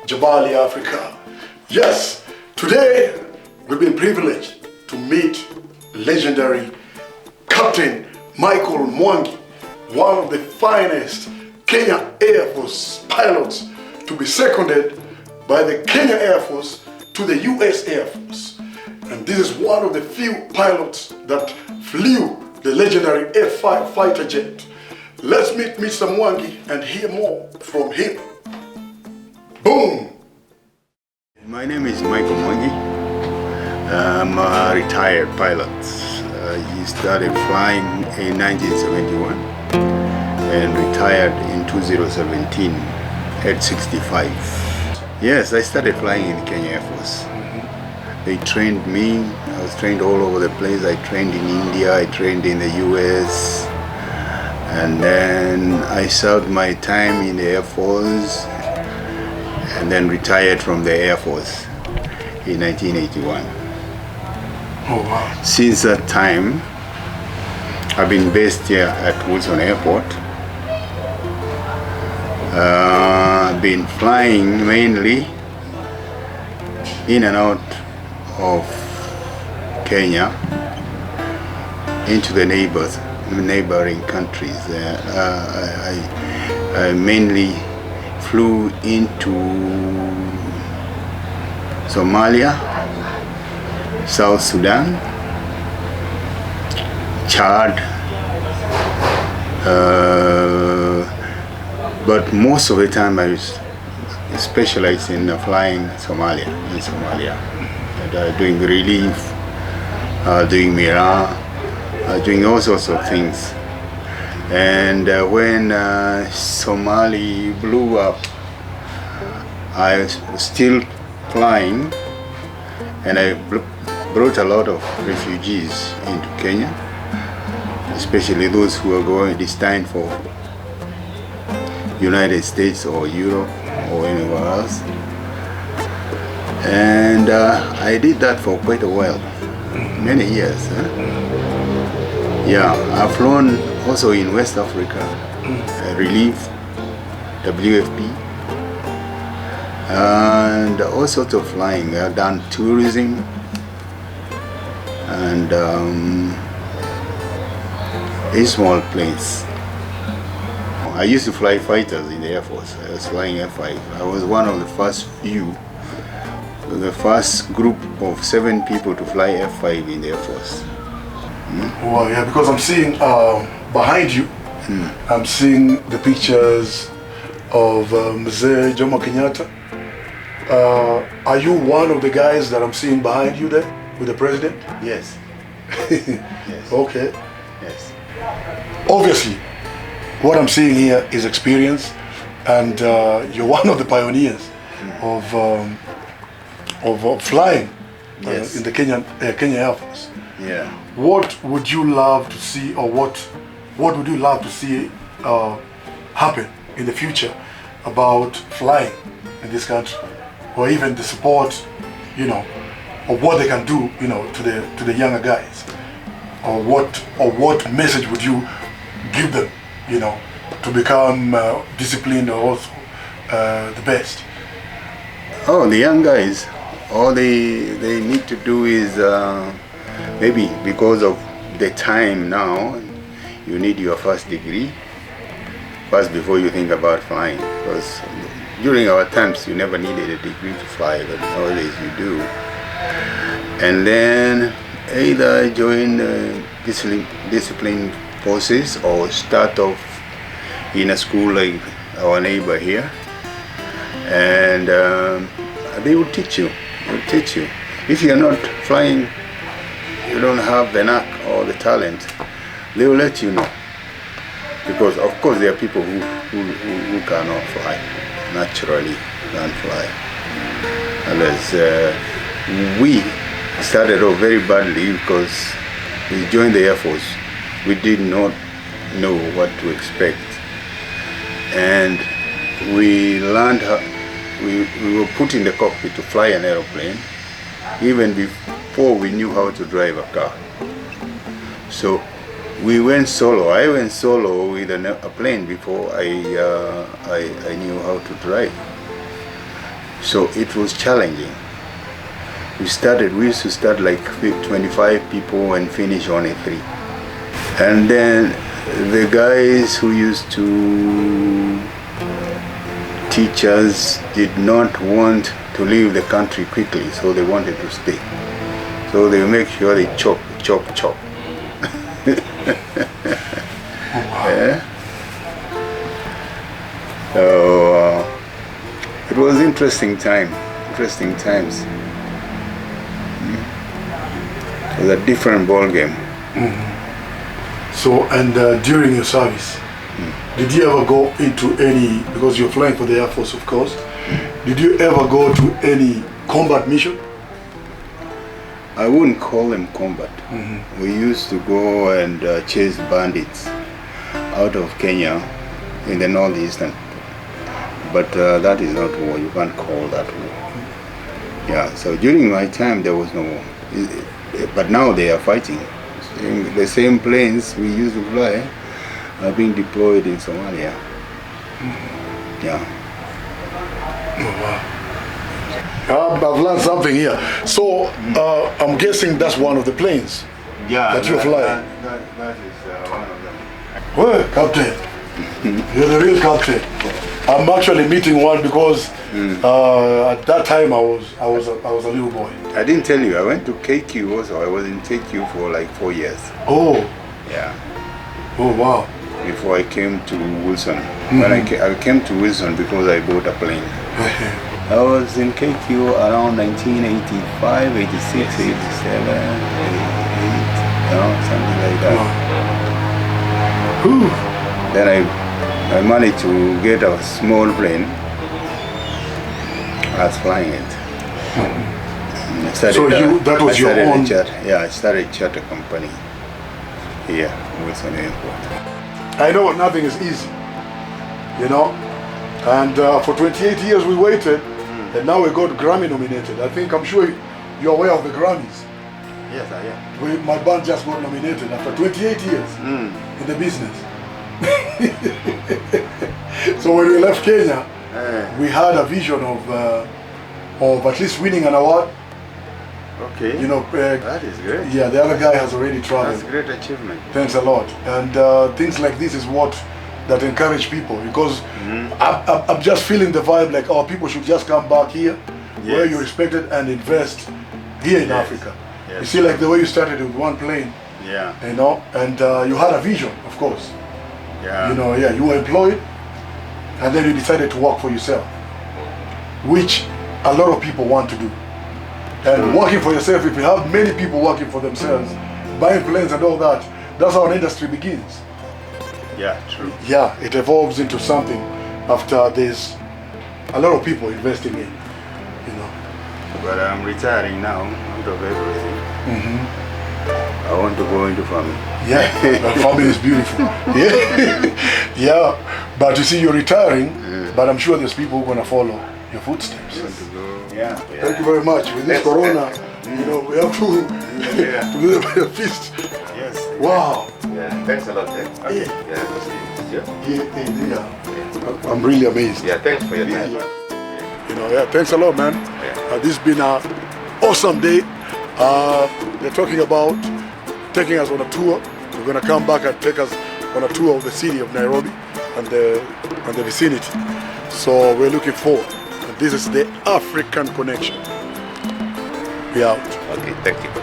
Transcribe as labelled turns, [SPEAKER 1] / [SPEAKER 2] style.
[SPEAKER 1] Jabali, Africa. Yes, today we've been privileged to meet legendary Captain Michael Mwangi, one of the finest Kenya Air Force pilots to be seconded by the Kenya Air Force to the U.S. Air Force. And this is one of the few pilots that flew the legendary F-5 fighter jet. Let's meet Mr. Mwangi and hear more from him. Boom!
[SPEAKER 2] My name is Michael Mwangi. I'm a retired pilot. He started flying in 1971 and retired in 2017 at 65. Yes, I started flying in the Kenya Air Force. They trained me. I was trained all over the place. I trained in India, I trained in the US, and then I served my time in the Air Force and then retired from the Air Force in 1981.
[SPEAKER 1] Oh wow.
[SPEAKER 2] Since that time, I've been based here at Wilson Airport. I've been flying mainly in and out of Kenya into the neighboring countries. I mainly flew into Somalia, South Sudan, Chad, but most of the time I was specialized in flying in Somalia, and, doing relief, doing Mira, doing all sorts of things. And when Somali blew up, I was still flying, and I brought a lot of refugees into Kenya, especially those who are destined for United States or Europe or anywhere else. And I did that for quite a while, many years. Yeah, I've flown also in West Africa, relief, W.F.B, and all sorts of flying. I've done tourism and a small planes. I used to fly fighters in the Air Force. I was flying F-5. I was one of the first group of 7 people to fly F-5 in the Air Force.
[SPEAKER 1] Well, yeah, because I'm seeing behind you, I'm seeing the pictures of Mzee Jomo Kenyatta. Are you one of the guys that I'm seeing behind you there with the president?
[SPEAKER 2] Yes. Yes.
[SPEAKER 1] Okay.
[SPEAKER 2] Yes.
[SPEAKER 1] Obviously, what I'm seeing here is experience, and you're one of the pioneers of flying
[SPEAKER 2] Yes.
[SPEAKER 1] in the Kenya Air Force.
[SPEAKER 2] Yeah.
[SPEAKER 1] What would you love to see, or what would you love to see happen in the future about flying in this country, or even the support, of what they can do, to the younger guys, or what message would you give them, to become disciplined or also the best?
[SPEAKER 2] Oh, the young guys, all they need to do is maybe because of the time now, you need your first degree first before you think about flying. Because during our times, you never needed a degree to fly, but nowadays you do. And then either join discipline courses or start off in a school like our neighbor here, and they will teach you. If you are not flying, you don't have the knack or the talent, they will let you know. Because of course there are people who cannot fly, naturally can't fly. Unless we started off very badly because we joined the Air Force. We did not know what to expect. And we learned how, we were put in the cockpit to fly an aeroplane even before we knew how to drive a car. So we went solo. I went solo with a plane before I knew how to drive. So it was challenging. We used to start like 25 people and finish only 3. And then the guys who used to teach us did not want to leave the country quickly, so they wanted to stay. So they make sure they chop. Yeah. So it was interesting times. It was a different ball game.
[SPEAKER 1] So, and during your service, did you ever go into any, because you're flying for the Air Force, of course, did you ever go to any combat mission?
[SPEAKER 2] I wouldn't call them combat. We used to go and chase bandits out of Kenya in the northeastern. But that is not war. You can't call that war. Yeah, so during my time there was no war. But now they are fighting. The same planes we used to fly are being deployed in Somalia. Yeah.
[SPEAKER 1] Oh, wow. I've learned something here. So I'm guessing that's one of the planes that you're flying.
[SPEAKER 2] That is one of them.
[SPEAKER 1] Well, Captain, you're the real captain. I'm actually meeting one because at that time I was a little boy.
[SPEAKER 2] I didn't tell you. I went to KQ also. I was in KQ for like 4 years.
[SPEAKER 1] Oh.
[SPEAKER 2] Yeah.
[SPEAKER 1] Oh wow.
[SPEAKER 2] Before I came to Wilson. When I came to Wilson because I bought a plane. I was in KQ around 1985, 86, 87, 88, something like that.
[SPEAKER 1] Wow.
[SPEAKER 2] Then I managed to get a small plane. I was flying it.
[SPEAKER 1] So that was your own?
[SPEAKER 2] I started a charter company here, Wilson Airport.
[SPEAKER 1] I know nothing is easy, you know, and for 28 years we waited, and now we got Grammy nominated. I'm sure you're aware of the Grammys.
[SPEAKER 2] Yes, I am.
[SPEAKER 1] My band just got nominated after 28 years in the business. So when we left Kenya, we had a vision of at least winning an award.
[SPEAKER 2] Okay.
[SPEAKER 1] You know,
[SPEAKER 2] that is great.
[SPEAKER 1] Yeah, the other guy has already traveled.
[SPEAKER 2] That's a great achievement.
[SPEAKER 1] Thanks a lot. And things like this is what that encourage people, because I'm just feeling the vibe like, oh, people should just come back here where you're respected and invest here in Africa.
[SPEAKER 2] Yes.
[SPEAKER 1] You see, like the way you started with one plane.
[SPEAKER 2] Yeah.
[SPEAKER 1] You know, and you had a vision, of course.
[SPEAKER 2] Yeah.
[SPEAKER 1] You know, you were employed, and then you decided to work for yourself, which a lot of people want to do. And working for yourself, if you have many people working for themselves, buying planes and all that, that's how an industry begins.
[SPEAKER 2] Yeah, true.
[SPEAKER 1] Yeah, it evolves into something after there's a lot of people investing in, you know.
[SPEAKER 2] But I'm retiring now out of everything. I want to go into farming.
[SPEAKER 1] Yeah, farming is beautiful. Yeah, yeah. But you see, you're retiring, but I'm sure there's people who are going to follow your footsteps.
[SPEAKER 2] Yeah.
[SPEAKER 1] Thank you very much. With this Corona, you know, we have to do a feast.
[SPEAKER 2] Yes.
[SPEAKER 1] Wow.
[SPEAKER 2] Yeah. Thanks a lot. Okay.
[SPEAKER 1] Yeah. I'm really amazed.
[SPEAKER 2] Yeah. Thanks for your time.
[SPEAKER 1] You know, thanks a lot, man. This has been an awesome day. They're talking about taking us on a tour. We're going to come back and take us on a tour of the city of Nairobi and the vicinity. So we're looking forward. And this is the African Connection. We out.
[SPEAKER 2] Okay, thank you.